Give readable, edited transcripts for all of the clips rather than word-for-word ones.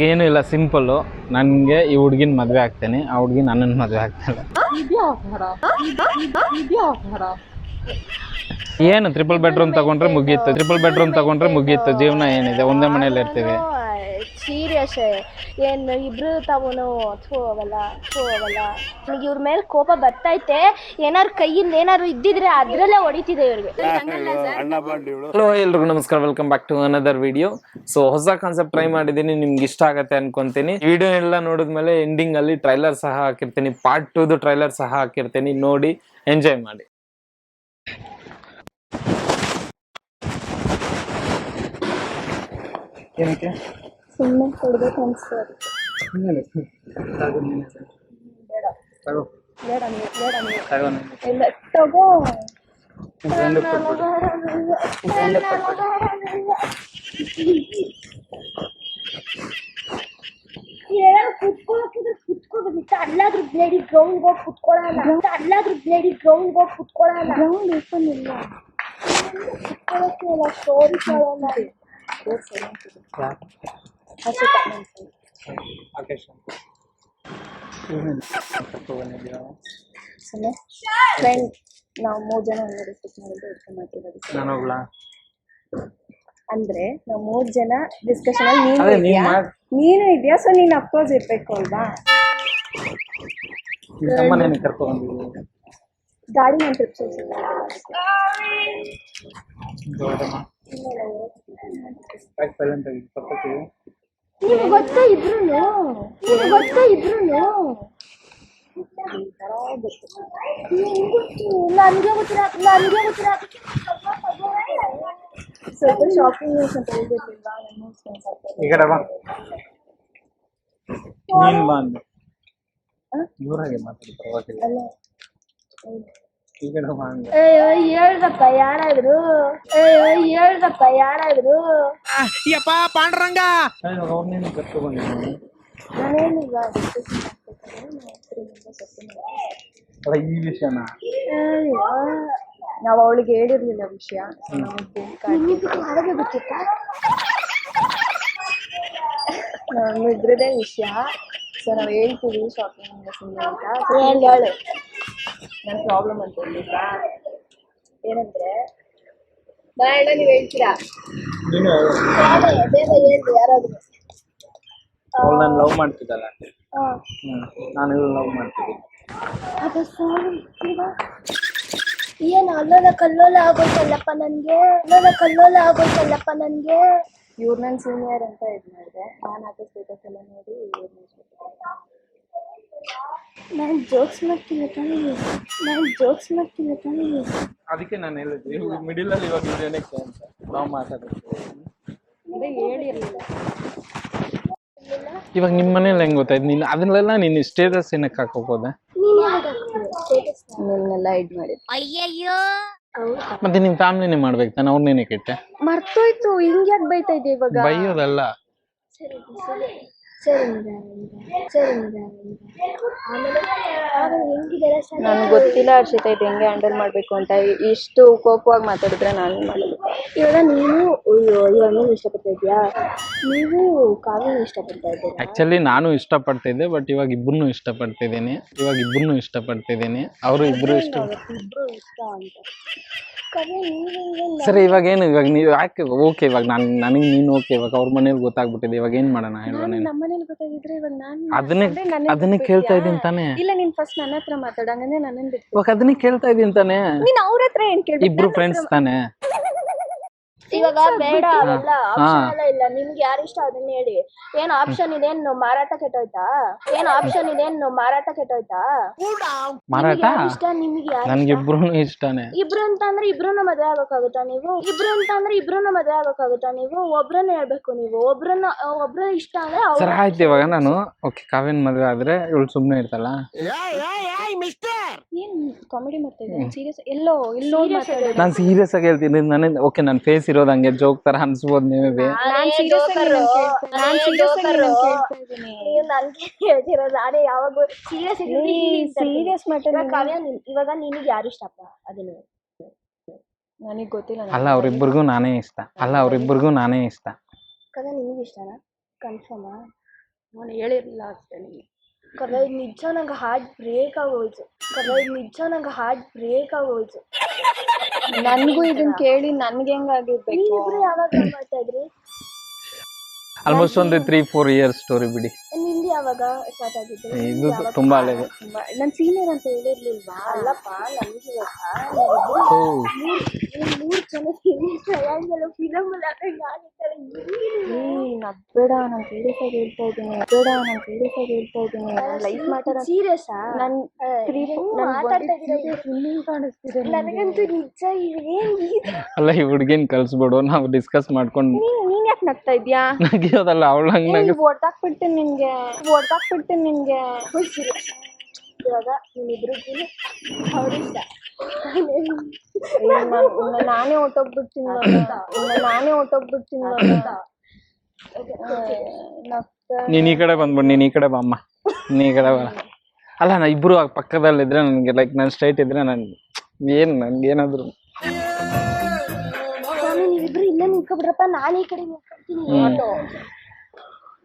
ಏನು ಇಲ್ಲ, ಸಿಂಪಲ್ಲು. ನನಗೆ ಈ ಹುಡುಗಿನ ಮದುವೆ ಆಗ್ತೇನೆ, ಆ ಹುಡುಗಿ ನನ್ನನ್ನು ಮದುವೆ ಆಗ್ತಾಳೆ. ಏನು ಟ್ರಿಪಲ್ ಬೆಡ್ರೂಮ್ ತಗೊಂಡ್ರೆ ಮುಗೀತು, ಜೀವನ ಏನಿದೆ, ಒಂದೇ ಮನೇಲಿ ಇರ್ತೀವಿ. ಸೀರಿಯಸ್ ಏನು ಇಬ್ರು ತಾವೂನು ಹೋಗಲ್ಲ. ನನಗೆ ಇವ್ರ ಮೇಲೆ ಕೋಪ ಬರ್ತೈತೆ. ಏನಾರು ಕೈಯಿಂದ ಏನಾರು ಇದ್ದಿದ್ರೆ ಅದ್ರಲ್ಲೇ ಹೊಡಿತಿದೆ ಇವ್ರಿಗೆ. ಹಲೋ ಎಲ್ರಿಗೂ ನಮಸ್ಕಾರ, welcome back to another video. So ಹೊಸ ಕಾನ್ಸೆಪ್ಟ್ ಟ್ರೈ ಮಾಡಿದ್ದೀನಿ, ನಿಮ್ಗೆ ಇಷ್ಟ ಆಗತ್ತೆ ಅನ್ಕೊಂತೀನಿ. ವಿಡಿಯೋ ಎಲ್ಲ ನೋಡಿದ್ಮೇಲೆ ಎಂಡಿಂಗ್ ಅಲ್ಲಿ ಟ್ರೈಲರ್ ಸಹ ಹಾಕಿರ್ತೀನಿ, ಪಾರ್ಟ್ 2 ಟ್ರೈಲರ್ ಸಹ ಹಾಕಿರ್ತೀನಿ, ನೋಡಿ ಎಂಜಾಯ್ ಮಾಡಿ. ಏನಕ್ಕೆ ಸುಮ್ಮನೆ ಕೊಡ್ಬೇಕು ಅನ್ಸ್ತದೆ. ತಗೋ ಕುತ್ಕೋಬೇಕಿತ್ತು. ಅಲ್ಲಾದ್ರೂ ಬ್ಲೇಡಿ ಗ್ರೌಂಡ್ ಹೋಗಿ ಕುತ್ಕೊಳ್ಳಲ್ಲ. ಗ್ರೌಂಡ್ ಓಪನ್ ಇಲ್ಲ, ಕುತ್ಕೊಳ್ಳೋಕೆ ಇಲ್ಲ. ಸ್ಟೋರಿ ಕೇಳೋಣ. ಫ್ರೆಂಡ್ ನಾವು 3 ಜನ ಡಿಸ್ಕಸ್ ಮಾಡಿದ್ದು ಇಟ್ಕೊಂಡು ಮಾಡ್ತಿರೋದು. ಅಂದ್ರೆ ನಾವು 3 ಜನ ಡಿಸ್ಕಷನ್ ಅಲ್ಲಿ ನೀನು ಇದೆಯಾ, ಸೊ ನೀನು ಅಪ್ರೋಚ್ ಇರ್ಬೇಕು ಅಲ್ವಾ. ಗಾಡಿ ನಾನು ಟ್ರಿಪ್ಸ್ ಗೊತ್ತಾ ಇಬ್ರು ನನ್ಗೆ ಗೊತ್ತಿರ ಸ್ವಲ್ಪ ಶಾಪಿಂಗ್ ಸ್ವಲ್ಪ ಹೇಳ್ಬೇಕಿಲ್ವಾ. ಹೇಳ್ದಪ್ಪ ಯಾರಾದ್ರು ಪಾಂಡುರಂಗ ನಾನೇನಿಲ್ಲ ಈ ವಿಷಯನ ನಾವು ಅವಳಿಗೆ ಹೇಳಿರ್ಲಿಲ್ಲ ವಿಷಯ. ಗೊತ್ತಿತ್ತಾ ಇದ್ರದೇ ವಿಷಯ. ಸೊ ನಾವು ಹೇಳ್ತೀವಿ ಶಾಪಿಂಗ್ ಅಂತ. ಹೇಳು ನನ್ನ ಪ್ರಾಬ್ಲಮ್ ಅಂತ ಹೇಳಿದ್ರಾ ಏನಂದ್ರೆ ನಾಳೆ ನೀವು ಹೇಳ್ತೀರಾ ಬೇಗ ಹೇಳ್ರಿ ಯಾರಾದ್ರು. ನಾನು ಲವ್ ಮಾಡ್ತಿದ್ದಲ್ಲ, ನಾನು ಲವ್ ಮಾಡ್ತಿದ್ದೆ. ಏನು ಅಲ್ಲೋಲ ಕಲ್ಲೋಲ ಆಗೋಯ್ತಲ್ಲಪ್ಪ ನನಗೆ. ಇವ್ರು ನನ್ನ ಸೀನಿಯರ್ ಅಂತ ಇದು ಮಾಡಿದೆ. ನಾನು ಹಾಕೋ ಸ್ಟೇಟಸ್ ಎಲ್ಲ ನೋಡಿ ನಾನು ಜೋಕ್ಸ್ ಮಾಡ್ತೀನಿ ತಾನೇ. ಅದಕ್ಕೆ ನಾನು ಹೇಳಿದ್ವಿ ಮಿಡಿಲ್ ಅಲ್ಲಿ ಇವಾಗ ಏನಕ್ಕೆ ಅಂತ ನಾವು ಮಾತಾಡೋದು. ಹೇಳಿರ್ಲಿಲ್ಲ. ಇವಾಗ ನಿಮ್ಮ ಮನೇಲಿ ಹೆಂಗ್ ಗೊತ್ತಾಯ್ತು? ನೀನು ಅದನ್ನೆಲ್ಲ ನೀನು ಸ್ಟೇಟಸ್ ಏನಕ್ಕೆ ಹಾಕೋಬೋದೆ? ನಿನ್ನೆಲ್ಲ ಇದು ಮಾಡಿ ಅಯ್ಯಯ್ಯೋ. ಮತ್ತೆ ನಿಮ್ ಫ್ಯಾಮಿಲಿನೇ ಮಾಡ್ಬೇಕು ತಾನೆ, ಅವ್ರನ್ನೇನೆ ಕೆಟ್ಟೆ ಮರ್ತೋಯ್ತು. ಹಿಂಗ್ ಯಾಕೆ ಬೈತಾ ಇದ್ದೆ ಇವಾಗ? ಬೈಯೋದಲ್ಲ. ನನ್ಗೆ ಗೊತ್ತಿಲ್ಲ ಹರ್ಷಿತಾ ಇದು ಹೆಂಗೆ ಹ್ಯಾಂಡಲ್ ಮಾಡ್ಬೇಕು ಅಂತ. ಇಷ್ಟು ಕೋಪವಾಗಿ ಮಾತಾಡಿದ್ರೆ ನಾನು ಮಾಡೋದು. ಇವಾಗ ನೀನು ಇಷ್ಟಪಡ್ತಾ ಇದೆಯಾ? ನೀವು ಕಾವ್ಯನ ಇಷ್ಟಪಡ್ತಾ ಇದ್ದೀರಾ? ಆಕ್ಚುಲಿ ನಾನು ಇಷ್ಟಪಡ್ತಿದ್ದೆ, ಬಟ್ ಇವಾಗ ಇಬ್ಬರನ್ನು ಇಷ್ಟಪಡ್ತಿದ್ದೀನಿ. ಅವರು ಇಬ್ರು ಇಷ್ಟ ಅಂತ. ಸರಿ, ಇವಾಗ ಏನು, ಇವಾಗ ನೀವು ಯಾಕೆ ಓಕೆ? ಇವಾಗ ನನಗೆ ನೀನು ಓಕೆ, ಇವಾಗ ಅವ್ರ ಮನೇಲಿ ಗೊತ್ತಾಗ್ಬಿಟ್ಟಿದೆ, ಇವಾಗ ಏನ್ ಮಾಡೋಣ ಹೇಳುವ? ನಮ್ಮ ಮನೇಲಿ ಗೊತ್ತಾಗಿದ್ರೆ ಇವಾಗ ನಾನು ಅದನ್ನೇ ಕೇಳ್ತಾ ಇದ್ದೀನಿ ತಾನೆ. ಇಲ್ಲ, ನೀನ್ ಫಸ್ಟ್ ನನ್ನ ಹತ್ರ ಮಾತಾಡಂಗಂದ್ರೆ ನನ್ನನ್ನು ಬಿಟ್ಟು ಇವಾಗ ಅದನ್ನೇ ಕೇಳ್ತಾ ಇದ್ದೀನಿ ತಾನೆ. ನೀನ್ ಅವ್ರ ಹತ್ರ ಏನ್ ಕೇಳ್ಬೇಕು? ಇಬ್ರು ಫ್ರೆಂಡ್ಸ್ ತಾನೆ. ಇವಾಗ ಬೇಡ ಅವೆಲ್ಲ ಆಪ್ಷನ್ ಎಲ್ಲ ಇಲ್ಲ. ನಿಮ್ಗೆ ಯಾರು ಇಷ್ಟ ಅದನ್ನ ಹೇಳಿ. ಏನ್ ಆಪ್ಷನ್ ಇದೆ? ಮಾರಾಟ ಕೆಟ್ಟೋಯ್ತಾ? ಮಾರಾಟ ಇಷ್ಟ ನಿಮ್ಗೆ ಯಾರು? ನನ್ಗೆ ಇಬ್ರು ಇಷ್ಟನೇ. ಇಬ್ರು ಅಂತಂದ್ರೆ ಇಬ್ರನ್ನ ಮದ್ವೆ ಆಗಕ್ಕಾಗುತ್ತಾ ನೀವು? ಒಬ್ರನ್ನ ಹೇಳ್ಬೇಕು ನೀವು. ಒಬ್ರು ಇಷ್ಟ ಅಂದ್ರೆ ಸರ್ ಆಯ್ತು. ಇವಾಗ ನಾನು ಓಕೆ ಕಾವ್ಯನ್ ಮದ್ವೆ ಆದ್ರೆ ಇವಳು ಸುಮ್ನೆ ಇರ್ತಲ್ಲ. ಏನ್ ಕಾಮಿಡಿ ಮಾಡ್ತಾ ಇದ್ದೀನಿ? ಸೀರಿಯಸ್ ಎಲ್ಲೋ ನಾನು ಸೀರಿಯಸ್ ಆಗಿ ಹೇಳ್ತೀನಿ. ಓಕೆ ನನ್ನ ಫೇಸ್ ಇರೋದು ಹಂಗೆ ಜೋಕ್ ತರ ಅನ್ಸ್ಬೋದು ನಿಮಗೆ. Serious matter. ಇವಾಗ ನಿನಗೆ ಯಾರು ಇಷ್ಟಪ್ಪ? ಅದನ್ನ ನನಗೆ ಗೊತ್ತಿಲ್ಲ. ಅಲ್ಲ, ಅವ್ರಿಬ್ಬರಿಗೂ ನಾನೇ ಇಷ್ಟ. ಕದ ನಿಮಗೆ ಇಷ್ಟನಾ? ಕನ್ಫರ್ಮಾ? ನಾನು ಹೇಳಿರ್ಲಿಲ್ಲ ಅಷ್ಟೇ ನಿಮಗೆ. ಕರೆ ನಿಜ ನಂಗೆ ಹಾರ್ಟ್ ಬ್ರೇಕ್ ಆಗೋಯ್ತು. ನನಗೂ ಇದನ್ನ ಕೇಳಿ ನನ್ಗೆ ಹೆಂಗಾಗಿರ್ಬೇಕು. ಇಬ್ರು ಯಾವಾಗ ಮಾಡ್ತಾ ಇದ್ರಿ? ಆಲ್ಮೋಸ್ಟ್ ಒಂದು 3-4 ಇಯರ್ಸ್ ಸ್ಟೋರಿ ಬಿಡಿ. ನಿಂದು ಯಾವಾಗ ಸ್ಟಾರ್ಟ್ ಆಗಿದ್ದು? ಇದು ತುಂಬಾ ಹಳೆದು. ನನ್ನ ಸೀನಿಯರ್ ಅಂತ ಹೇಳಿರ್ಲಿಲ್ವಾ? ಅಲ್ಲಪ್ಪ, ನನಗೆ ಮೂರು ಜನ ಫಿಲಮ್ ಬೇಡ, ನಾನು ಸೀರಿಯಸ್ ಆಗಿ ಹೇಳ್ತಾ ಇದ್ದೀನಿ. Life matter serious. ನಾನು ನನಗಂತೂ ನಿಜ ಅಲ್ಲ, ಈ ಹುಡ್ಗಿನ್ ಕಳ್ಸ್ಬಿಡು, ನಾವು ಡಿಸ್ಕಸ್ ಮಾಡ್ಕೊಂಡು. ನೀನ್ ಯಾಕೆ ನಗ್ತಾ ಇದ್ಯಾ? ನಗಿಯೋದಲ್ಲ, ಅವಳ ಹಂಗ ಹೊಡ್ದಾಕ್ಬಿಡ್ತೀನಿ ನಿನ್ಗೆ. ಇವಾಗ ನಿಮ್ಮಿಬ್ರಿಗೂ ಅವ್ರಿಷ್ಟ. ನಾನೇ ಹೊಟ್ಟೋಗ್ಬಿಡ್ತೀನಿ ನೀನ್ ಈ ಕಡೆ ಬಂದ್ಬಿಡು, ನೀನ್ ಈ ಕಡೆ ಬಾ ಅಮ್ಮ, ನೀನ್ ಈ ಕಡೆ ಬರ. ಅಲ್ಲ, ನಾ ಇಬ್ರು ಪಕ್ಕದಲ್ಲಿದ್ರೆ ನನಗೆ ಲೈಕ್ ನಾನು ಸ್ಟ್ರೈಟ್ ಇದ್ರೆ ನನ್ಗೇನಾದ್ರು ನೀವಿಬ್ರು ಇಲ್ಲೇ ನಿಂತ್ಕೊಬಿಡ್ರಪ್ಪ, ನಾನು ಈ ಕಡೆ ನಿಂತ್ಕೊಳ್ತೀನಿ.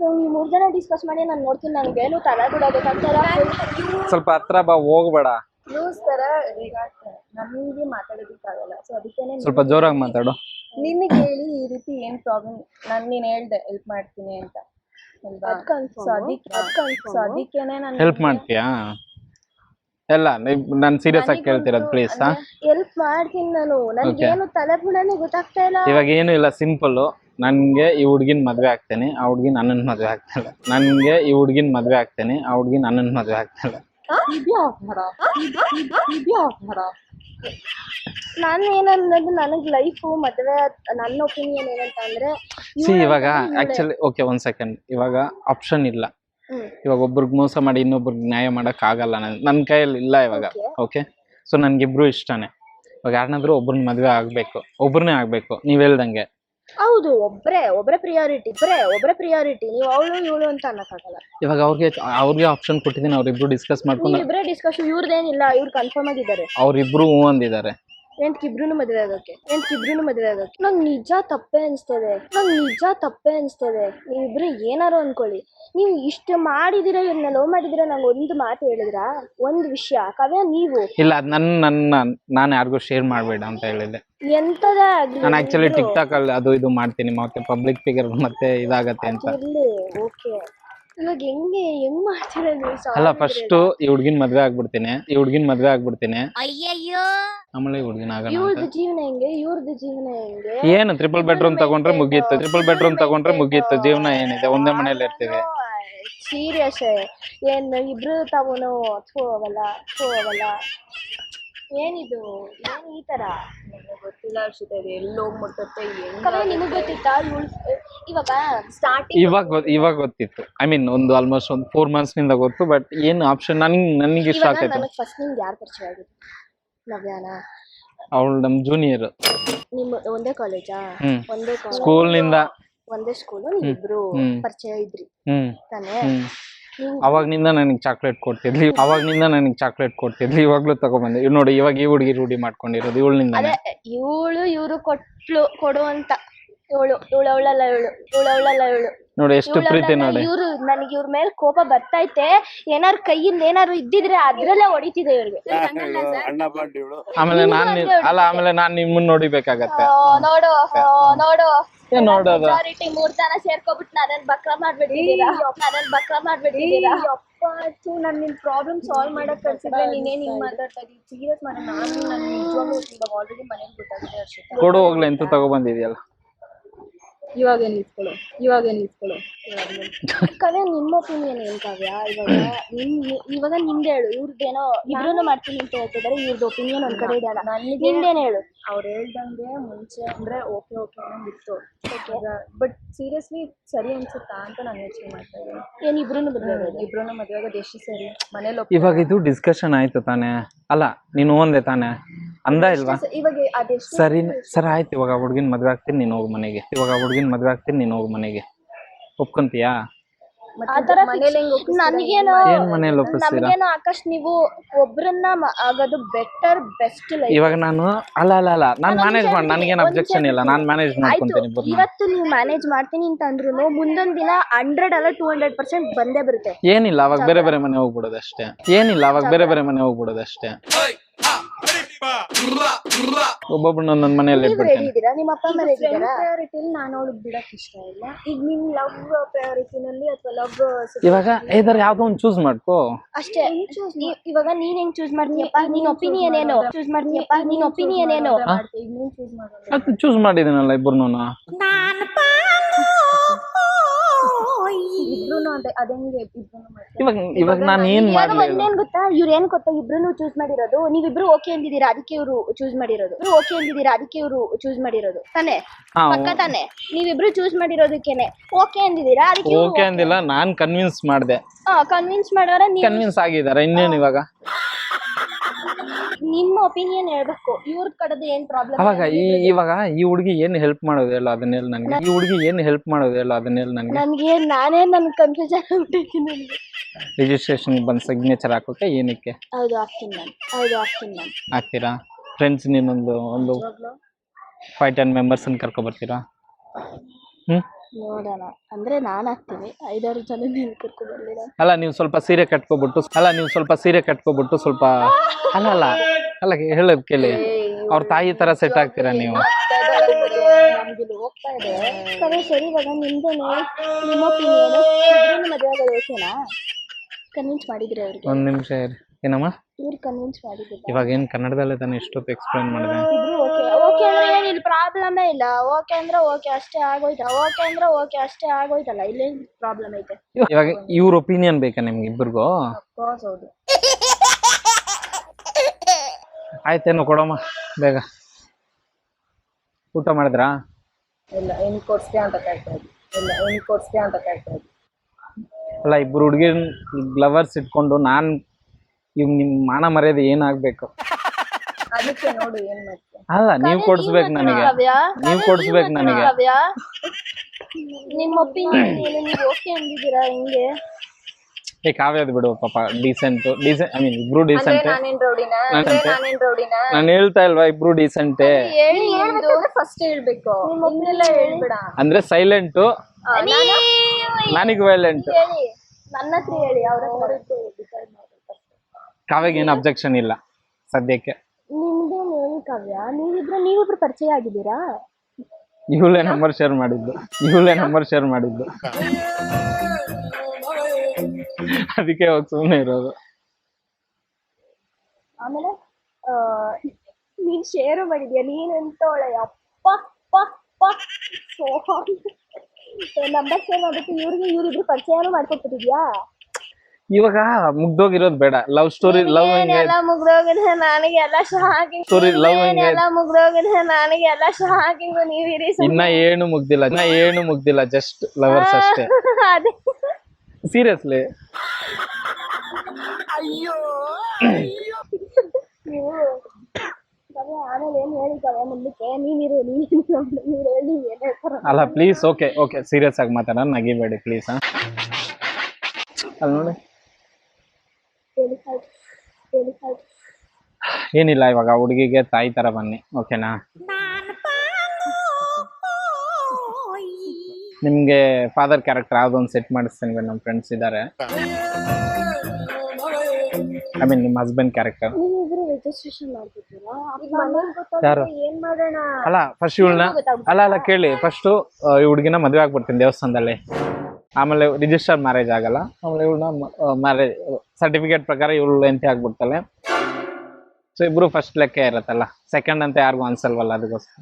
ನೀವು 3 ಜನ ಡಿಸ್ಕಸ್ ಮಾಡಿ ನಾನು ನೋಡ್ತೀನಿ. ನನಗೇನು ತಲೆ ಬಿಡೋದಕ್ಕಾಗ್ತಾರ. ಸ್ವಲ್ಪ ಹತ್ರ ಬಾ, ಹೋಗ್ಬೇಡ. ನ್ಯೂಸ್ ತರ ನಮಗೆ ಮಾತಾಡೋದಕ್ಕಾಗಲ್ಲ. ಸೊ ಅದಕ್ಕೇನೆ ಸ್ವಲ್ಪ ಜೋರಾಗಿ ಮಾತಾಡು. ನಿನಗೆ ಹೇಳಿ ಈ ರೀತಿ ಏನ್ ಪ್ರಾಬ್ಲಮ್, ನೀನ್ ಹೇಳ್ದೆ ಹೆಲ್ಪ್ ಮಾಡ್ತೀನಿ ಅಂತ. ಅದಕ್ಕೇನೆ ನಾನು ಹೆಲ್ಪ್ ಮಾಡ್ತೀಯಾ? ಎಲ್ಲ ನಾನು ಸೀರಿಯಸ್ ಆಗಿ ಕೇಳ್ತಿರೋದು, ಪ್ಲೀಸ್. ಹೆಲ್ಪ್ ಮಾಡ್ತೀನಿ ನಾನು. ನನ್ಗೇನು ತಲೆ ಬಿಡೋನೇ ಗೊತ್ತಾಗ್ತಾ ಇಲ್ಲ. ಇವಾಗ ಏನು ಇಲ್ಲ, ಸಿಂಪಲ್. ನನ್ಗೆ ಈ ಹುಡ್ಗಿನ್ ಮದ್ವೆ ಆಗ್ತೇನೆ, ಆ ಹುಡ್ಗಿನ್ ನನ್ನನ್ ಮದ್ವೆ ಆಗ್ತಾಯಿಲ್ಲ. ನನ್ಗೆ ಈ ಹುಡ್ಗಿನ್ ಮದ್ವೆ ಆಗ್ತೇನೆ, ಆ ಹುಡ್ಗಿನ್ ನನ್ನನ್ ಮದ್ವೆ ಆಗ್ತಾಯಿಲ್ಲ. ನಾನು ಏನನ್ನೋದು, ನನಗ್ ಲೈಫು ಮದ್ವೆ, ನನ್ನ ಒಪಿನಿಯನ್ ಏನಂತ ಅಂದ್ರೆ, ಇವಾಗ ಆಕ್ಚುಲಿ ಓಕೆ, 1 ಸೆಕೆಂಡ್. ಇವಾಗ ಆಪ್ಷನ್ ಇಲ್ಲ. ಇವಾಗ ಒಬ್ರಿಗೆ ಮೋಸ ಮಾಡಿ ಇನ್ನೊಬ್ರಿಗೆ ನ್ಯಾಯ ಮಾಡಕ್ ಆಗಲ್ಲ. ನನ್ನ ಕೈಯಲ್ಲಿ ಇಲ್ಲ ಇವಾಗ. ಓಕೆ, ಸೊ ನನ್ಗಿಬ್ರು ಇಷ್ಟನೇ. ಇವಾಗ ಯಾರನ್ನಾದ್ರೂ ಒಬ್ರನ್ನ ಮದ್ವೆ ಒಬ್ರನ್ನೇ ಆಗ್ಬೇಕು, ನೀವ್ ಹೇಳ್ದಂಗೆ. ಹೌದು, ಒಬ್ರೇ ಪ್ರಿಯಾರಿಟಿ. ನೀವು ಅವಳು ಇವಳು ಅಂತ ಅನ್ನಕ್ಕಾಗಲ್ಲ. ಇವಾಗ ಅವ್ರಿಗೆ ಆಪ್ಷನ್ ಕೊಟ್ಟಿದ್ದೀನಿ, ಅವ್ರಿಬ್ರು ಡಿಸ್ಕಸ್ ಮಾಡ್ಕೊಂಡು. ಇಬ್ರೇ ಡಿಸ್ಕಸ್, ಇವ್ರದೇನಿಲ್ಲ, ಇವ್ರು ಕನ್ಫರ್ಮ್ ಆಗಿದ್ದಾರೆ. ಅವ್ರಿಬ್ರು ಹೂ ಅಂದಿದ್ದಾರೆ. ಇಬ್ರು ಮದ್ವೆ ಆಗಕ್ಕೆ. ನಂಗೆ ನಿಜ ತಪ್ಪೇ ಅನ್ಸ್ತದೆ. ನೀವಿಬ್ರು ಏನಾರು ಅನ್ಕೊಳ್ಳಿ, ನೀವು ಇಷ್ಟು ಮಾಡಿದಿರ, ಇವ್ರನ್ನ ಲವ್ ಮಾಡಿದಿರ, ನಂಗೆ ಒಂದು ಮಾತು ಹೇಳಿದ್ರ, ಒಂದು ವಿಷಯ ಕಾವ್ಯ, ನೀವು ಇಲ್ಲ ನಾನು ಯಾರಿಗೂ ಶೇರ್ ಮಾಡ್ಬೇಡ ಅಂತ ಹೇಳಿದ್ದೆ. ಎಂತದೇ ಆಗ್ಲಿ, ನಾನು ಆಕ್ಚುಲಿ ಟಿಕ್ ಟಾಕ್ ಅಲ್ಲಿ ಅದು ಇದು ಮಾಡ್ತೀನಿ, ಮತ್ತೆ ಪಬ್ಲಿಕ್ ಫಿಗರ್ ಮತ್ತೆ ಇದಾಗತ್ತೆ ಅಂತ. ಓಕೆ, ಇವಾಗ ಹೆಂಗ್ ಮಾಡ್ತೀರಾ ನೀವು? ಅಲ್ಲ, ಫಸ್ಟ್ ಈ ಹುಡ್ಗಿನ್ ಮದ್ವೆ ಆಗ್ಬಿಡ್ತೀನಿ. ಆಮೇಲೆ ಈ ಹುಡ್ಗಿನ ಆಗಲ್ಲ. ಇವ್ರದ್ದು ಜೀವನ ಹೆಂಗೆ? ಏನು ಟ್ರಿಪಲ್ ಬೆಡ್ರೂಮ್ ತಗೊಂಡ್ರೆ ಮುಗೀತು. ಜೀವನ ಏನಿದೆ, ಒಂದೇ ಮನೇಲಿ ಇರ್ತೀವಿ. ಸೀರಿಯಸ್ ಏನ್ ಇಬ್ರು ತಾವೂನು ಹೋಗಲ್ಲ. ಏನಿದು, ಏನ್ ಈ ತರ? ಗೊತ್ತಿಲ್ಲ ಅರ್ಷಿತಾ, ಇದು ಎಲ್ಲಿ ಹೋಗಿ ಮುಟ್ಟುತ್ತೆ. ನಿಮಗ್ ಗೊತ್ತಿತ್ತಾ? ಇವಾಗ ಸ್ಟಾರ್ಟಿಂಗ್ ಇವಾಗ ಗೊತ್ತಿತ್ತು. ಐ ಮೀನ್ ಒಂದು ಆಲ್ಮೋಸ್ಟ್ ಒಂದು 4 months ನಿಂದ ಗೊತ್ತು. ಬಟ್ ಏನು ಆಪ್ಷನ್ ನನಗೆ ಇಷ್ಟ ಆಗ್ತೈತೆ. ನನಗೆ ಫಸ್ಟ್ ನಿಮ್ಗೆ ಯಾರು ಪರಿಚಯ ಆಗಿತ್ತು? ನವ್ಯಾನ? ಅವಳು ನಮ್ ಜೂನಿಯರ್. ನಿಮ್ಮ ಒಂದೇ ಕಾಲೇಜಾ? ಸ್ಕೂಲ್ ನಿಂದ ಒಂದೇ ಸ್ಕೂಲ್. ನೀವಿಬ್ರು ಪರಿಚಯ ಇದ್ರಿ ತಾನೇ? ಅವಾಗ್ನಿಂದ ನನಗೆ ಚಾಕ್ಲೇಟ್ ಕೊಡ್ತಿದ್ಲಿ. ಇವಾಗ್ಲೂ ತಗೊಂಡ್ಬಂದೆ. ನೋಡಿ, ಇವಾಗ ಈ ಹುಡುಗಿ ರೂಢಿ ಮಾಡ್ಕೊಂಡಿರೋದು ಇವಳಿಂದ. ಇವ್ರು ಕೊಡುವಂತ ಇವಳಲ್ಲ ನೋಡಿ ಎಷ್ಟು ಪ್ರೀತಿ ನೋಡಿ. ನನಗೆ ಇವ್ರ ಮೇಲೆ ಕೋಪ ಬರ್ತೈತೆ. ಏನಾರು ಕೈಯಿಂದ ಏನಾರು ಇದ್ದಿದ್ರೆ ಅದ್ರಲ್ಲೇ ಹೊಡಿತಿದೆ ಇವ್ರಿಗೆ. ಆಮೇಲೆ ನಾನ್ ನಿಮ್ಮನ್ನ ನೋಡಿಬೇಕಾಗತ್ತೆ. ನೋಡು ನೋಡೋದು 3 ಜನ ಸೇರ್ಕೊಬಿಟ್ಟು ನನ್ನನ್ ಬಕ್ರ ಮಾಡ್ಬಿಟ್ಟಿದ್ದೀರಾ. ನಾನು ನಿನ್ ಪ್ರಾಬ್ಲಮ್ ಸಾಲ್ವ್ ಮಾಡಕ್ ಕಳ್ಸಿದ್ರೆ ನೀನೇನ್ ಹಿಂಗ್ ಮಾತಾಡ್ತಾ ಇದೀನಿ? ಸೀರಿಯಸ್ ಮಾಡ, ನಾನು ನಿಜವಾಗ್ಲೂ ಇವಾಗ ಆಲ್ರೆಡಿ ಮನೇಲಿ ಗೊತ್ತಾಗಿದೆ ಅರ್ಷಿತಾ. ಕೊಡು ಹೋಗ್ಲಿ ಅಂತ ತಗೊಬಂದಿದ್ಯಲ್ಲ. ಇವಾಗ ನಿಲ್ಸ್ಕೊಳ್ಳೋ. ಕಾವ್ಯ, ನಿಮ್ಮ ಒಪಿನಿಯನ್ ಏನ್ ಕಾವ್ಯ? ಇವಾಗ ನಿಮ್ದೆ ಹೇಳು. ಇವ್ರದ್ದೇನೋ ಇಬ್ರು ಮಾಡ್ತೀನಿ ಅಂತ ಹೇಳ್ತಿದಾರೆ, ಇವ್ರದ್ದು ಒಪಿನಿಯನ್ ಒಂದ್ ಕಡೆ ಇದೆಯಲ್ಲ, ನಿಮ್ದೇನು ಹೇಳು? ಅವ್ರು ಹೇಳ್ದಂಗೆ ಮುಂಚೆ ಅಂದ್ರೆ ಓಕೆ ಅನ್ನೋದಿತ್ತು. ಬಟ್ ಸೀರಿಯಸ್ಲಿ ಸರಿ ಅನ್ಸುತ್ತಾ ಅಂತ ನಾನು ಯೋಚನೆ ಮಾಡ್ತಾ ಇದ್ದೀನಿ. ಏನ್ ಇಬ್ರು ಮದುವೆ ಆಗೋದು ಎಷ್ಟು ಸರಿ? ಮನೇಲಿ ಇವಾಗ ಇದು ಡಿಸ್ಕಷನ್ ಆಯ್ತು ತಾನೆ? ಅಲ್ಲ, ನೀನು ಒಂದೇ ತಾನೆ ಅಂದ ಇಲ್ವಾ? ಇವಾಗ ಅದೆಷ್ಟು ಸರಿ ಆಯ್ತು. ಇವಾಗ ಹುಡ್ಗಿನ್ ಮದ್ವೆ ಆಗ್ತೀನಿ, ನೀನ್ ಹೋಗ್ ಮನೆಗೆ. ಒಪ್ಕೊಂತೀಯಾ? ಆತರ ನನಗೇನೋ ಏನ್ ಮನೇಲಿ ಒಪ್ಪಿಸ್ತೀರಾ? ನಮಗೇನೋ ಆಕಾಶ್ ನೀವು ಒಬ್ರನ್ನ ಆಗೋದು ಬೆಟರ್ ಬೆಸ್ಟ್ ಲೈಫ್. ಇವಾಗ ನಾನು ಅಲ್ಲ ನಾನ್ ಮ್ಯಾನೇಜ್ ಮಾಡಿ, ನನಗೇನು ಅಬ್ಜೆಕ್ಷನ್ ಇಲ್ಲ, ನಾನ್ ಮ್ಯಾನೇಜ್ ಮಾಡ್ಕೊಂತೀನಿ ಇಬ್ಬರನ್ನ. ಇವತ್ತು ನೀವು ಮ್ಯಾನೇಜ್ ಮಾಡ್ತೀನಿ ಅಂತ ಅಂದ್ರೂ ಮುಂದೊಂದ್ ದಿನ 100 ಅಲ್ಲ 200% ಬಂದೇ ಬರುತ್ತೆ. ಏನಿಲ್ಲ, ಅವಾಗ ಬೇರೆ ಬೇರೆ ಮನೆ ಹೋಗ್ಬಿಡೋದು ಅಷ್ಟೇ. ಏನಿಲ್ಲ, ಅವಾಗ ಬೇರೆ ಬೇರೆ ಮನೆ ಹೋಗ್ಬಿಡೋದು ಅಷ್ಟೇ. ಒಬ್ಬೊಬ್ರು ನನ್ನ ಮನೆಯಲ್ಲಿ ನೀವು ರೆಡಿ ಇದ್ದೀರಾ? ನಿಮ್ಮ ಅಪ್ಪ ಅಮ್ಮ ರೆಡಿ ಇದ್ದಾರಾ? ಪ್ರಯಾರಿಟಿಲಿ ನಾನು ಅವಳಿಗೆ ಬಿಡಕ್ ಇಷ್ಟ ಇಲ್ಲ. ಈಗ ನಿಮ್ ಲವ್ ಪ್ರಯಾರಿಟಿನಲ್ಲಿ ಅಥವಾ ಲವ್ ಇವಾಗ ಇದರ ಯಾವ್ದೋ ಒಂದು ಚೂಸ್ ಮಾಡ್ಕೋ ಅಷ್ಟೇ. ಇವಾಗ ನೀನ್ ಹೆಂಗ್ ಚೂಸ್ ಮಾಡ್ತೀಯಪ್ಪ? ನಿನ್ ಒಪಿನಿಯನ್ ಏನು? ಚೂಸ್ ಮಾಡ್ತೀಯಪ್ಪ? ನಿನ್ ಒಪಿನಿಯನ್ ಏನು? ಅದು ಚೂಸ್ ಮಾಡಿದೀನಲ್ಲ ಇಬ್ಬರನ್ನೂ. ಇವಾಗ ನಾನು ಏನ್ ಮಾಡ್ಲಿ? ಒಂದೇನ್ ಗೊತ್ತಾ, ಇವ್ರು ಏನ್ ಗೊತ್ತಾ, ಇಬ್ರು ಚೂಸ್ ಮಾಡಿರೋದು ನೀವಿಬ್ರು ಓಕೆ ಅಂದಿದ್ದೀರಾ, ಅದಕ್ಕೆ ಇವ್ರು ಚೂಸ್ ಮಾಡಿರೋದು. ಓಕೆ ಅಂದಿದ್ದೀರಾ, ಅದಕ್ಕೆ ಇವ್ರು ಚೂಸ್ ಮಾಡಿರೋದು ತಾನೆ? ಪಕ್ಕ ತಾನೆ? ನೀವಿಬ್ರು ಚೂಸ್ ಮಾಡಿರೋದಕ್ಕೇನೆ ಓಕೆ ಅಂದಿದ್ದೀರಾ, ಅದಕ್ಕೆ ಓಕೆ ಅಂದಿಲ್ಲ, ನಾನ್ ಕನ್ವಿನ್ಸ್ ಮಾಡ್ದೆ. ಕನ್ವಿನ್ಸ್ ಮಾಡೋರ ಕನ್ವಿನ್ಸ್ ಆಗಿದಾರೆ. ಇನ್ನೇನು ಇವಾಗ ನಿಮ್ಮ ಒಪಿನಿಯನ್ ಹೇಳ್ಬೇಕು. ಇವ್ರ ಕಡೆದು ಏನ್ ಪ್ರಾಬ್ಲಮ್? ಇವಾಗ ಈ ಹುಡುಗಿ ಏನ್ ಹೆಲ್ಪ್ ಮಾಡೋದು ಹೇಳು ಅದನ್ನೆಲ್ಲ ನನಗೆ. ಈ ಹುಡುಗಿ ಏನ್ ಹೆಲ್ಪ್ ಮಾಡೋದು ಹೇಳು ಅದನ್ನೆಲ್ಲ ನನಗೆ. ನನ್ ಕನ್ಫ್ಯೂಷನ್ ಆಗ್ಬಿಟ್ಟಿದ್ದೀನಿ. ರಿಜಿಸ್ಟ್ರೇಷನ್ ಬಂದ್ ಸಿಗ್ನೇಚರ್ ಹಾಕೋಕೆ ಏನಕ್ಕೆ? ಹೌದು ಹಾಕ್ತೀನಿ ನಾನು. ಹಾಕ್ತೀರಾ? ಫ್ರೆಂಡ್ಸ್ ನೀನೊಂದು 5-10 ಮೆಂಬರ್ಸ್ ಕರ್ಕೊ ಬರ್ತೀರಾ? ನೋಡೋಣ ಅಂದ್ರೆ ನಾನ್ ಹಾಕ್ತೀನಿ, 5-6 ಜನ ನೀನ್ ಕರ್ಕೊ ಬರ್ಲಿಲ್ಲ. ಅಲ್ಲ ನೀವು ಸ್ವಲ್ಪ ಸೀರೆ ಕಟ್ಕೊಬಿಟ್ಟು ಸ್ವಲ್ಪ ಅಲ್ಲ ಹೇಳೋದ್ ಕೇಳಿ. ಅವ್ರ ತಾಯಿ ತರ ಸೆಟ್ ಆಗ್ತೀರಾ ನೀವು? ಹೋಗ್ತಾ ಇದೆ ಸರಿ. ಇವಾಗ ನಿಮ್ದೇನೆ, ನಿಮ್ಮ ಒಪಿನಿಯನ್ ಮದುವೆ ಆಗೋದು ಓಕೆನಾ? ಕನ್ವಿನ್ಸ್ ಮಾಡಿದ್ರೆ ಅವ್ರಿಗೆ? ಒಂದ್ ನಿಮಿಷ ಏನಮ್ಮ? ಇವ್ರು ಕನ್ವಿನ್ಸ್ ಮಾಡಿದ್ರು. ಇವಾಗ ಏನ್ ಕನ್ನಡದಲ್ಲೇ ತಾನೆ ಎಷ್ಟೊತ್ತು ಎಕ್ಸ್ಪ್ಲೈನ್ ಮಾಡಿದೆ. ಓಕೆ ಅಂದ್ರೆ ಏನಿಲ್ಲ, ಪ್ರಾಬ್ಲಮೇ ಇಲ್ಲ. ಓಕೆ ಅಂದ್ರೆ ಓಕೆ ಅಷ್ಟೇ ಆಗೋಯ್ತಲ್ಲ. ಇಲ್ಲೇನ್ ಪ್ರಾಬ್ಲಮ್ ಐತೆ? ಇವಾಗ ಇವ್ರ ಒಪಿನಿಯನ್ ಬೇಕಾ ನಿಮ್ಗೆ ಇಬ್ಬರಿಗೂ? ಹೌದು. ಆಯ್ತೇನು ಕೊಡಮ್ಮ ಬೇಗ. ಊಟ ಮಾಡಿದ್ರಾ? ಇಲ್ಲ, ಏನು ಕೊಡ್ಸ್ತೀಯ ಅಂತ ಕೇಳ್ತಾ ಇದ್ದೆ. ಅಲ್ಲ ಇಬ್ರು ಹುಡುಗಿರ್ ಗ್ಲವರ್ಸ್ ಇಟ್ಕೊಂಡು ಇವ್ ನಿಮ್ ಮಾನ ಮರ್ಯಾದೆ ಏನಾಗ್ಬೇಕು? ಅದಕ್ಕೆ ನೋಡು ಏನ್ ಮಾಡ್ತೀಯ. ಅಲ್ಲ ನೀವ್ ಕೊಡ್ಸ್ಬೇಕು ನನಗೆ. ನಿಮ್ಮ ಒಪಿನಿಯನ್ ಏನು? ನೀವು ಓಕೆ ಅಂದಿದ್ದೀರಾ ಹಿಂಗೆ? ಕಾವ್ಯದ್ ಬಿಡು ಪಾಪ, ಡೀಸೆಂಟ್ ಐ ಮೀನ್ ಇಬ್ರು ಡೀಸೆಂಟ್. ನಾನು ಹೇಳ್ತಾ ಇಲ್ವಾ ಇಬ್ರು ಡೀಸೆಂಟ್? ಫಸ್ಟ್ ಹೇಳ್ಬೇಕು, ಹೇಳ್ಬೇಡ. ಅಂದ್ರೆ ಸೈಲೆಂಟ್, ನನಗೆ ವೈಲೆಂಟ್. ನನ್ನ ಹತ್ರ ಹೇಳಿ, ಅವ್ರ ಕಾವ್ಯಗೆ ಏನು ಅಬ್ಜೆಕ್ಷನ್ ಇಲ್ಲ ಸದ್ಯಕ್ಕೆ. ನಿಮ್ದೇನು ಹೇಳಿ ಕಾವ್ಯ, ನೀವಿಬ್ರು ಪರಿಚಯ ಆಗಿದ್ದೀರಾ? ಇವಳೇ ನಂಬರ್ ಶೇರ್ ಮಾಡಿದ್ದು. ಅದಕ್ಕೆ ಹೋಗಿ ಸುಮ್ಮನೆ ಇರೋದು. ಆಮೇಲೆ ನೀನ್ ಶೇರು ಮಾಡಿದ್ಯಾ, ನೀನಂತೋಳೆ ಅಪ್ಪ ನಂಬರ್ ಶೇರ್ ಮಾಡ್ಬಿಟ್ಟು ಇವ್ರಿಬ್ರು ಪರಿಚಯನೂ ಮಾಡ್ಕೊಟ್ಟಿದ್ಯಾ? ಇವಾಗ ಮುಗ್ದೋಗಿರೋದು ಬೇಡ. ಲವ್ ಸ್ಟೋರಿ ಮುಗ್ದೋಗಿದೆ ನನಗೆಲ್ಲ ಶಾಕಿಂಗ್. ನೀವಿರಿ ಇನ್ನ ಏನು ಮುಗ್ದಿಲ್ಲ, ಜಸ್ಟ್ ಲವರ್ಸ್ ಅಷ್ಟೇ. ಸೀರಿಯಸ್ಲಿ. ನೀವು ಆಮೇಲೆ ಏನ್ ಹೇಳಿ ಮುಂದಕ್ಕೆ ನೀವಿರು ಹೇಳಿ ಏನ್ ಹೇಳ್ತಾರ. ಅಲ್ಲ ಪ್ಲೀಸ್, ಓಕೆ ಸೀರಿಯಸ್ ಆಗಿ ಮಾತಾಡೋಣ, ನಗಿಬೇಡಿ ಪ್ಲೀಸ್. ಅಲ್ಲಿ ನೋಡಿ ಏನಿಲ್ಲ, ಇವಾಗ ಹುಡುಗಿಗೆ ತಾಯಿ ತರ ಬನ್ನಿ, ಓಕೆನಾ? ನಿಮ್ಗೆ ಫಾದರ್ ಕ್ಯಾರೆಕ್ಟರ್ ಯಾವ್ದೊಂದು ಸೆಟ್ ಮಾಡಿಸ್ತೀನಿ. ನಮ್ಮ ಫ್ರೆಂಡ್ಸ್ ಇದ್ದಾರೆ, ಐ ಮೀನ್ ನಿಮ್ಮ ಹಸ್ಬೆಂಡ್ ಕ್ಯಾರೆಕ್ಟರ್. ಯಾರು? ಅಲ್ಲ ಫಸ್ಟ್ ಇವಳನ್ನ ಅಲ್ಲ ಕೇಳಿ, ಫಸ್ಟ್ ಈ ಹುಡುಗಿನ ಮದುವೆ ಆಗ್ಬಿಡ್ತೀನಿ ದೇವಸ್ಥಾನದಲ್ಲಿ. ಆಮೇಲೆ ರಿಜಿಸ್ಟರ್ ಮ್ಯಾರೇಜ್ ಆಗಲ್ಲ. ಆಮೇಲೆ ಇವಳನ್ನ ಮ್ಯಾರೇಜ್ ಸರ್ಟಿಫಿಕೇಟ್ ಪ್ರಕಾರ ಇವಳು ಎಂತೆ ಆಗ್ಬಿಡ್ತಾಳೆ. ಸೊ ಇಬ್ರು ಫಸ್ಟ್ ಲೆಕ್ಕ ಇರತ್ತಲ್ಲ, ಸೆಕೆಂಡ್ ಅಂತ ಯಾರಿಗೂ ಅನ್ಸಲ್ವಲ್ಲ. ಅದಕ್ಕೋಸ್ಕರ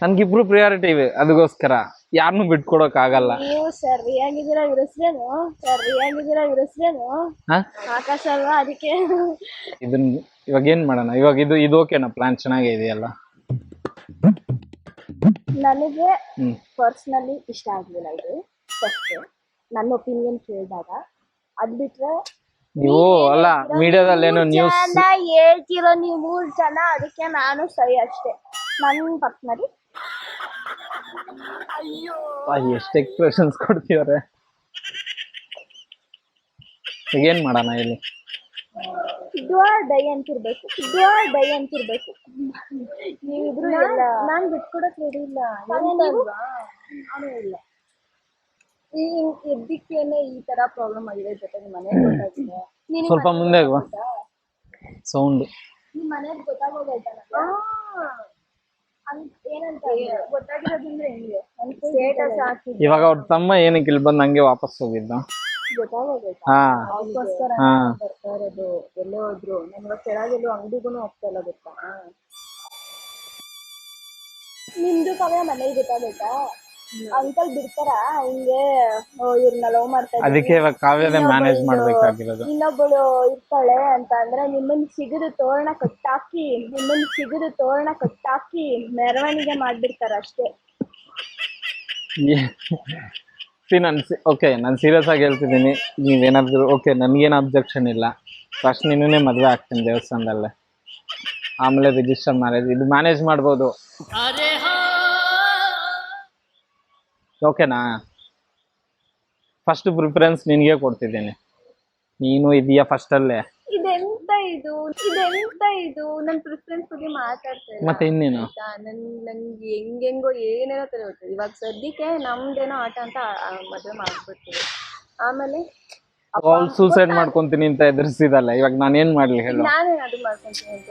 ನನ್ಗಿಬ್ರು ಪ್ರಿಯಾರಿಟಿ ಇವೆ, ಅದಕ್ಕೋಸ್ಕರ ಯಾರನ್ನು ಬಿಟ್ಕೊಡಕ್ ಆಗಲ್ಲ. ಸರಿಯಾಗಿದ್ದೀರಾ ಇವ್ರಸ್ರೇನು ಆಕಾಶ ಅಲ್ವಾ? ಅದಕ್ಕೆ ಇದನ್ನ ಇವಾಗ ಏನ್ ಮಾಡೋಣ? ಇವಾಗ ಇದು ಓಕೆನಾ? ಪ್ಲಾನ್ ಚೆನ್ನಾಗೇ ಇದೆಯಲ್ಲ. ನನಗೆ ಪರ್ಸನಲಿ ಇಷ್ಟ ಆಗ್ಲಿಲ್ಲ ಇದು. ಫಸ್ಟ್ ನನ್ನ ಒಪಿನಿಯನ್ ಕೇಳಿದಾಗ ಅದ್ ಬಿಟ್ರೆ ನೀವು ಅಲ್ಲ ಮೀಡಿಯಾದಲ್ಲಿ ಏನೋ ನ್ಯೂಸ್ ಹೇಳ್ತಿರೋ ನೀವು 3 ಜನ, ಅದಕ್ಕೆ ನಾನು ಸರಿ ಅಷ್ಟೇ. ನನ್ನ ಪರ್ಸನಲಿ ಎಷ್ಟು ಎಕ್ಸ್ಪ್ರೆಷನ್ಸ್ ಕೊಡ್ತೀವ್ರೆ. ಈಗ ಏನ್ ಮಾಡೋಣ ಇಲ್ಲಿ? ಡೈ ಅಂತಿರ್ಬೇಕು, ಡೈ ಅಂತಿರ್ಬೇಕು. ನೀವಿಬ್ರು ಎಲ್ಲ ನಾನ್ ಬಿಟ್ಕೊಡಕ್ ರೆಡಿ ಇಲ್ಲ. ನಾನು ಇಲ್ಲ. ಈ ಎದ್ದಕ್ಕೇನೆ ಈ ತರ ಪ್ರಾಬ್ಲಮ್ ಆಗಿದೆ. ಜೊತೆಗೆ ಮನೆಗೆ ಗೊತ್ತಾಗಿದೆ. ಸ್ವಲ್ಪ ಮುಂದೆ ಸೌಂಡ್ ನಿಮ್ ಮನೆಗೆ ಗೊತ್ತಾಗೋಗೈತಾ? ಏನಂತ ಗೊತ್ತಾಗಿರೋದಂದ್ರೆ ಹೆಂಗೆ? ಸ್ಟೇಟಸ್ ಹಾಕಿ ಇವಾಗ ಅವ್ರ ತಮ್ಮ ಏನಕ್ಕೆ ಇಲ್ಲಿ ಬಂದು ಹಂಗೆ ವಾಪಸ್ ಹೋಗಿದ್ದ? ಗೊತ್ತಾಗೋಗೈತಾ? ಹಾ ಅದಕ್ಕೋಸ್ಕರ ಬರ್ತಾ ಇರೋದು. ಎಲ್ಲೇ ಹೋದ್ರು ನನ್ಗೆ ಕೆಳಗೆಲ್ಲೂ ಅಂಗಡಿಗೂ ಹೋಗ್ತಾ ಇಲ್ಲ ಗೊತ್ತಾ? ನಿಮ್ದು ಕಾವ್ಯ ಮನೆಗೆ ಗೊತ್ತಾಗೈತಾ? ಅಂಕಲ್ ಬಿಡ್ತಾರ ಹಿಂಗೆ ಇವ್ರನ್ನ ಲವ್ ಮಾಡ್ತಾ ಅದಕ್ಕೆ ಇವಾಗ ಕಾವ್ಯದೇ ಮ್ಯಾನೇಜ್ ಮಾಡ್ಬೇಕಾಗಿರೋದು. ಇನ್ನೊಬ್ಬಳು ಇರ್ತಾಳೆ ಅಂತ ಅಂದ್ರೆ ನಿಮ್ಮನ್ನ ಸಿಗದು ತೋರಣ ಕಟ್ಟಾಕಿ ಮೆರವಣಿಗೆ ಮಾಡ್ಬಿಡ್ತಾರ ಅಷ್ಟೇ. ಓಕೆ, ನಾನು ಸೀರಿಯಸ್ ಆಗಿ ಹೇಳ್ತಿದ್ದೀನಿ. ನೀವೇನಾದ್ರು ಓಕೆ, ನನ್ಗೇನು ಅಬ್ಜೆಕ್ಷನ್ ಇಲ್ಲ. ಫಸ್ಟ್ ನಿನ್ನೇ ಮದುವೆ ಆಗ್ತೀನಿ ದೇವಸ್ಥಾನದಲ್ಲೇ, ಆಮೇಲೆ ರಿಜಿಸ್ಟರ್ ಮ್ಯಾರೇಜ್. ಇದು ಮ್ಯಾನೇಜ್ ಮಾಡ್ಬೋದು. ಓಕೆನಾ? ಫಸ್ಟ್ ಪ್ರಿಫರೆನ್ಸ್ ನಿನಗೆ ಕೊಡ್ತಿದ್ದೀನಿ. ನೀನು ಇದೆಯಾ ಫಸ್ಟಲ್ಲೇ? ಇದೆಂತ ಇದು ನನ್ ಪ್ರಿಫರೆನ್ಸ್ ಬಗ್ಗೆ ಮಾತಾಡ್ತೇನೆ. ಮತ್ತೆ ಇನ್ನೇನು? ನಂಗೆ ಹೆಂಗೆಂಗೋ ಏನೇನೋ ತರ ಹೋಗ್ತದೆ. ಇವಾಗ ಸದ್ಯಕ್ಕೆ ನಮ್ದೇನೋ ಆಟ ಅಂತ ಮದುವೆ ಮಾಡ್ಬಿಡ್ತೀವಿ. ಆಮೇಲೆ ಸೂಸೈಡ್ ಮಾಡ್ಕೊಂತೀನಿ ಅಂತ ಎದುರಿಸಿದಲ್ಲ. ಇವಾಗ ನಾನೇನ್ ಮಾಡ್ಲಿ ಹೇಳು? ನಾನೇನಾದ್ರು ಮಾಡ್ಕೊಂತೀನಿ ಅಂತ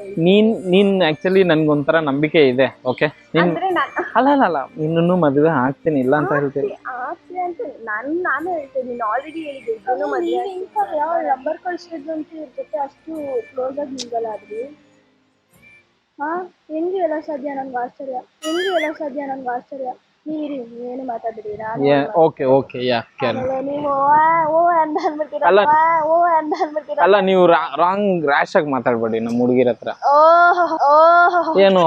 ನೀನ್ ಆಕ್ಚುಲಿ ನನ್ಗೊಂಥರ ನಂಬಿಕೆ ಇದೆ. ಓಕೆ, ಅಲ್ಲ ಇನ್ನೂ ಮದುವೆ ಆಗ್ತೀನಿ ಇಲ್ಲ ಅಂತ ಹೇಳ್ತೀನಿ. ಆಗ್ತೀನಿ ಅಂತ ನಾನು ಹೇಳ್ತೇನೆ. ನೀನು ಆಲ್ರೆಡಿ ಹೇಳಿದ್ದೆ ನಂಬರ್ ಕಳ್ಸಿದ್ರು ಅಂತ ಇವ್ರ ಜೊತೆ ಅಷ್ಟು ಕ್ಲೋಸ್ ಆಗಿ ನಿಂಗಲ್ಲ ಆದ್ರಿ. ಹೆಂಗೆ ಎಲ್ಲ ಸಾಧ್ಯ? ನಂಗೆ ಆಶ್ಚರ್ಯ. ನೀವಿರಿ, ನೀವೇನು ಮಾತಾಡ್ಬಿಡಿ. ಅಲ್ಲ, ನೀವು ರಾಂಗ್ ರ್ಯಾಶ್ ಆಗಿ ಮಾತಾಡ್ಬೇಡಿ ನಮ್ಮ ಹುಡುಗಿರ ಹತ್ರ. ಏನು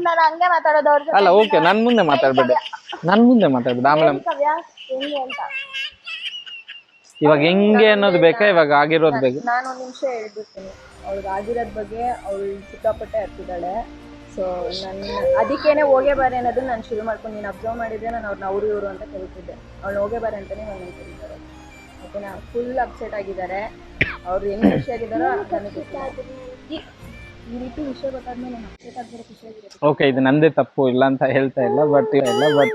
ನಾನು ಹಂಗೆ ಮಾತಾಡೋದು ಅವ್ರ. ಅಲ್ಲ, ಓಕೆ, ನನ್ ಮುಂದೆ ಮಾತಾಡ್ಬೇಡಿ. ಆಮೇಲೆ ಹೆಂಗೆ ಅಂತ ಇವಾಗ ಹೆಂಗೆ ಅನ್ನೋದು ಬೇಕಾ, ಇವಾಗ ಆಗಿರೋದು ಬೇಕು? ನಾನು ಒಂದು ನಿಮಿಷ ಹೇಳ್ಬಿಡ್ತೀನಿ. ಅವ್ಳಿಗೆ ಆಗಿರೋದ್ ಬಗ್ಗೆ ಅವಳು ಸಿಕ್ಕಾಪಟ್ಟೆ ಹತ್ತಿದ್ದಾಳೆ. ಸೊ ಅದಕ್ಕೇನೆ ಹೋಗೇ ಬಾರೆ ಅನ್ನೋದು ನಾನು ಶುರು ಮಾಡ್ಕೊಂಡು, ನೀನು ಅಬ್ಸರ್ವ್ ಮಾಡಿದ್ರೆ ನಾನು ಅವ್ರನ್ನ ಇವರು ಅಂತ ಕರಿತಿದ್ದೆ. ಅವಳು ಹೋಗೇ ಬಾರೆ ಅಂತಾನೆ ನಾನು ಕರೀತಾರೆ. ಓಕೆನಾ? ಫುಲ್ ಅಪ್ಸೆಟ್ ಆಗಿದ್ದಾರೆ ಅವ್ರು. ಹೆಂಗ್ ಖುಷಿಯಾಗಿದ್ದಾರೋ ಈ ರೀತಿ ವಿಷಯ ಗೊತ್ತಾದ್ಮೇಲೆ ನಾನು ಅಪ್ಸೆಟ್ ಆಗಿರೋ ಖುಷಿಯಾಗಿರುತ್ತೆ. ಓಕೆ, ಇದು ನಂದೇ ತಪ್ಪು ಇಲ್ಲ ಅಂತ ಹೇಳ್ತಾ ಇಲ್ಲ, ಬಟ್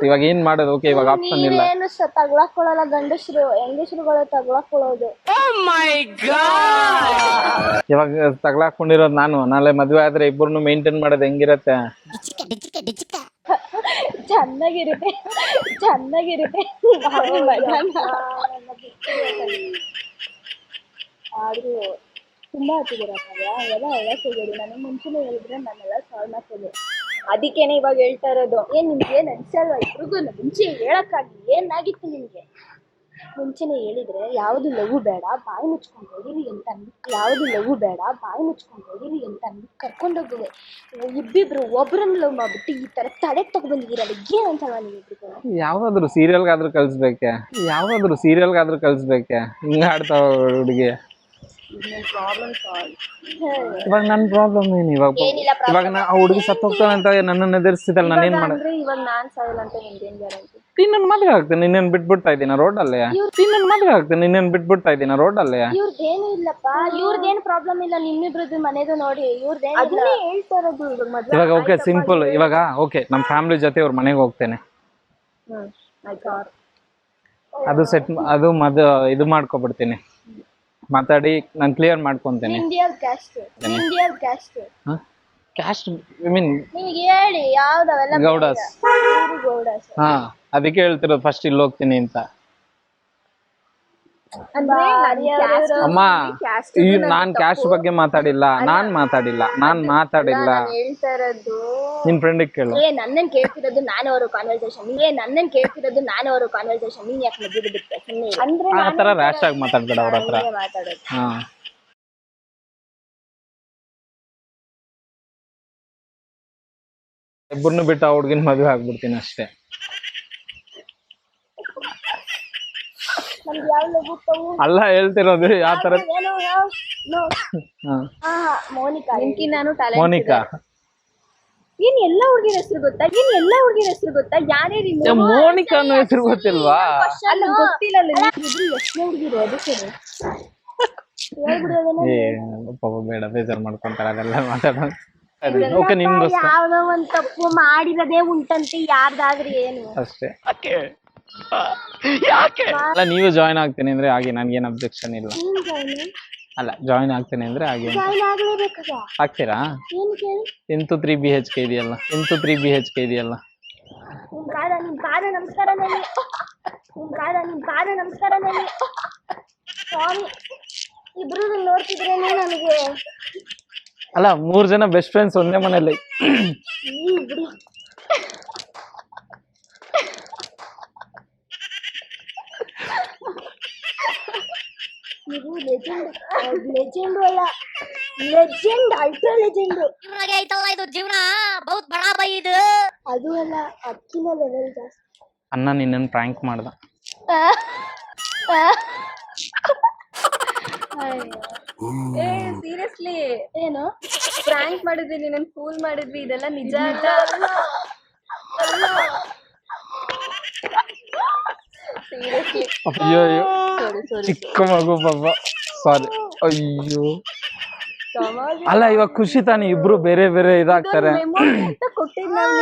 ಇವಾಗ ಏನ್ ಮಾಡೋದು? ಓಕೆ, ಇವಾಗ ಆಪ್ಷನ್ ಇಲ್ಲ. ಏನು ತಗೊಳಕೊಳ್ಳಲ್ಲ, ಗಂಡಸರು ಹೆಂಗಸರುಗಳು ತಗೊಳಕೊಳ್ಳೋದು. ಇವಾಗ ತಗೊಳಕೊಂಡಿರೋದು ನಾನು. ನಾಳೆ ಮದ್ವೆ ಆದ್ರೆ ಇಬ್ಬರನ್ನು ಮೇಂಟೈನ್ ಮಾಡೋದು ಹೆಂಗಿರತ್ತೆ? ಚೆನ್ನಾಗಿರುತ್ತೆ. ಆದ್ರೂ ತುಂಬಾ ಹತ್ತಿದ್ದೀರ ಕಾವ್ಯ. ಎಲ್ಲ ಹೇಳಕ್ ಹೋಗೋದು. ನನಗೆ ಮುಂಚೆನೇ ಹೇಳಿದ್ರೆ ನಾನೆಲ್ಲ ಸಾಲ್ವ್ ಮಾಡ್ತೇನೆ. ಅದಕ್ಕೇನೆ ಇವಾಗ ಹೇಳ್ತಾ ಇರೋದು. ನಿಮ್ಗೆ ಏನ್ ಅನ್ಸಲ್ವಾ? ಇಬ್ರಿಗೂ ಮುಂಚೆ ಹೇಳಕ್ಕಾಗಿ ಏನಾಗಿತ್ತು ನಿಮ್ಗೆ? ಮುಂಚೆನೆ ಹೇಳಿದ್ರೆ ಯಾವ್ದು ಲವ್ ಬೇಡ, ಬಾಯಿ ಮುಚ್ಕೊಂಡು ಹೊಡೀರಿ ಅಂತ ಅಂದ್ಬಿಟ್ಟು ಕರ್ಕೊಂಡೋಗುವೆ. ಇಬ್ಬಿಬ್ರು ಒಬ್ರನ್ನ ಲವ್ ಮಾಡ್ಬಿಟ್ಟು ಈ ತರ ತಲೆ ತಗೊಂಡ್ಬಂದಿದ್ದೀರಲ್ಲ, ಏನ್ ಅನ್ಸಲ್ವಾ ನಿಮ್ಗಿಬ್ರಿಗೂ? ಯಾವ್ದಾದ್ರು ಸೀರಿಯಲ್ಗಾದ್ರೂ ಕಳ್ಸ್ಬೇಕೆ? ಹಿಂಗ ಆಡ್ತಾವ ಹುಡುಗಿ. ಇವಾಗ ನನ್ ಪ್ರಾಬ್ಲಮ್ ಏನು? ಇವಾಗ ಆ ಹುಡುಗಿ ಸತ್ತೋಗ್ತಾನೆ ಅಂತ ನನ್ನನ್ನು ಎದುರಿಸಿದಲ್ಲ, ನಾನೇನ್ ಮಾಡಿದ್ರೆ? ಇವಾಗ ನಾನ್ ಸಾಯಲ್ಲ ಅಂತ ನಿಮ್ಗೇನ್ ಗ್ಯಾರಂಟಿ? ಇನ್ನೊಂದು ಮದ್ವೆ ಆಗ್ತೇನೆ, ಇನ್ನೇನ್ ಬಿಟ್ಬಿಡ್ತಾ ಇದ್ದೀನ ರೋಡಲ್ಲೇ? ಇವ್ರದ್ದೇನು ಇಲ್ಲಪ್ಪ, ಇವ್ರದ್ದೇನು ಪ್ರಾಬ್ಲಮ್ ಇಲ್ಲ. ನಿಮ್ಮಿಬ್ರದ್ದು ಮನೆದು ನೋಡಿ, ಇವ್ರದ್ದೇನು ಅದನ್ನೇ ಹೇಳ್ತಾ ಇರೋದು. ಇವಾಗ ಓಕೆ, ಸಿಂಪಲ್. ಇವಾಗ ಓಕೆ, ನಮ್ ಫ್ಯಾಮಿಲಿ ಜೊತೆ ಅವ್ರ ಮನೆಗೆ ಹೋಗ್ತೇನೆ. ಅದು ಸೆಟ್, ಅದು ಇದು ಮಾಡ್ಕೊಬಿಡ್ತೀನಿ. ಮಾತಾಡಿ ನಾನು ಕ್ಲಿಯರ್ ಮಾಡ್ಕೊಂತೇನೆ. ಕ್ಯಾಸ್ಟ್ ಐ ಮೀನ್ ನಿಮಗೆ ಹೇಳಿ ಯಾವ್ದವೆಲ್ಲ ಗೌಡಸ್. ಅದಕ್ಕೆ ಹೇಳ್ತಿರೋದು ಫಸ್ಟ್ ಇಲ್ಲಿ ಹೋಗ್ತೀನಿ ಅಂತ. ಅಮ್ಮ, ನಾನ್ ಕ್ಯಾಸ್ಟ್ ಬಗ್ಗೆ ಮಾತಾಡಿಲ್ಲ. ನಾನ್ ಮಾತಾಡಿಲ್ಲ. ಹೇಳ್ತಾ ಇರೋದು ನಿನ್ ಫ್ರೆಂಡ್ ಕೇಳು. ನನ್ನನ್ ಕೇಳ್ತಿರೋದು ನಾನು ಅವರು ಕಾನ್ವರ್ಸೇಷನ್. ನೀನ್ ಯಾಕೆ ಮಧ್ಯದ ಬಿಟ್ಟೆ? ಅಂದ್ರೆ ಆ ತರ ರ್ಯಾಶ್ ಆಗಿ ಮಾತಾಡ್ಬೇಡ ಅವ್ರ ಹತ್ರ. ಇಬ್ಬರನ್ನು ಬಿಟ್ಟು ಆ ಹುಡ್ಗಿನ ಮದುವೆ ಆಗ್ಬಿಡ್ತೀನಿ ಅಷ್ಟೇ. ಅಲ್ಲ ಹೇಳ್ತಿರೋದು ಯಾವ ತರ. ಮೋನಿಕಾ ಏನ್ ಎಲ್ಲಾ ಹುಡುಗಿರ ಹೆಸರು ಗೊತ್ತಾ? ಯಾರ್ಯಾರು ಮೋನಿಕಾ ಅನ್ನೋ ಹೆಸರು ಗೊತ್ತಿಲ್ವಾ? ಗೊತ್ತಿಲ್ಲ. ಹುಡುಗಿರು ಅದಕ್ಕೆ ಹೇಳ್ಬಿಡು ಅದನ್ನ. ಏ ಪಾಪ ಬೇಡ, ಬೇಜಾರು ಮಾಡ್ಕೊಂತಾರೆ ಅದೆಲ್ಲ ಮಾತಾಡೋಣ. ಓಕೆ, ನಿನ್ಗೋಸ್ಕರ ಯಾವ್ದೋ ಒಂದ್ ತಪ್ಪು ಮಾಡಿರೋದೇ ಉಂಟಂತೆ ಯಾರ್ದಾದ್ರೂ ಏನು. ಅಷ್ಟೇ. ಅಲ್ಲ, ನೀವು ಜಾಯ್ನ್ ಆಗ್ತೀನಿ ಅಂದ್ರೆ ಹಾಗೆ, ನನ್ಗೇನು ಅಬ್ಜೆಕ್ಷನ್ ಇಲ್ಲ. ಅಲ್ಲ, ಜಾಯ್ನ್ ಆಗ್ತೀನಿ ಅಂದ್ರೆ ಹಾಗೆ. ಜಾಯ್ನ್ ಆಗ್ಲೇಬೇಕದ. ಆಗ್ತೀರಾ? ಏನು ಕೇಳಿ. ಎಂಟು 3 BHK ಇದೆಯಲ್ಲ, 3 BHK ಇದೆಯಲ್ಲ. ನಿಮ್ ಪಾದ ನಮಸ್ಕಾರ ನನಗೆ. ನಿಮ್ ಪಾದ ನಮಸ್ಕಾರ ನನಗೆ. ಸ್ವಾಮಿ, ಇಬ್ರು ನೋಡ್ತಿದ್ರೇನೆ ನನಗೆ. ಅಲ್ಲ, 3 ಜನ ಬೆಸ್ಟ್ ಫ್ರೆಂಡ್ಸ್ ಒಂದೇ ಮನೇಲಿ. ಬಿಡಿ. ನೀವು ಲೆಜೆಂಡ್ ಅಲ್ಲ, ಲೆಜೆಂಡ್, ಅಲ್ಟ್ರಾ ಲೆಜೆಂಡ್. ಇವ್ರಾಗೆ ಐತಲ್ಲ ಇದು ಜೀವನ, ಬಹುತ್ ಬಡಾ ಬೈ ಇದು. ಅದು ಅಲ್ಲ, ಅಕ್ಕಿನ ಲೆವೆಲ್ ಜಾಸ್ತಿ. ಅಣ್ಣ ನಿನ್ನನ್ನು ಪ್ರ್ಯಾಂಕ್ ಮಾಡ್ದ. ಏ ಸೀರಿಯಸ್ಲಿ ಏನು ಪ್ರಾಂಕ್ ಮಾಡಿದ್ವಿ, ನಿನ್ನ ಫೂಲ್ ಮಾಡಿದ್ವಿ, ಇದೆಲ್ಲ ನಿಜ ಅಲ್ಲ. ಸೀರಿಯಸ್ಲಿ ಅಯ್ಯೋ ಅಯ್ಯೋ, ಚಿಕ್ಕ ಮಗು ಪಾಪ, ಸಾರಿ. ಅಯ್ಯೋ, ಅಲ್ಲ ಇವಾಗ ಖುಷಿ ತಾನೆ, ಇಬ್ರು ಬೇರೆ ಬೇರೆ ಇದಾಗ್ತಾರೆ. ಕೊಟ್ಟಿದ್ ನಾವು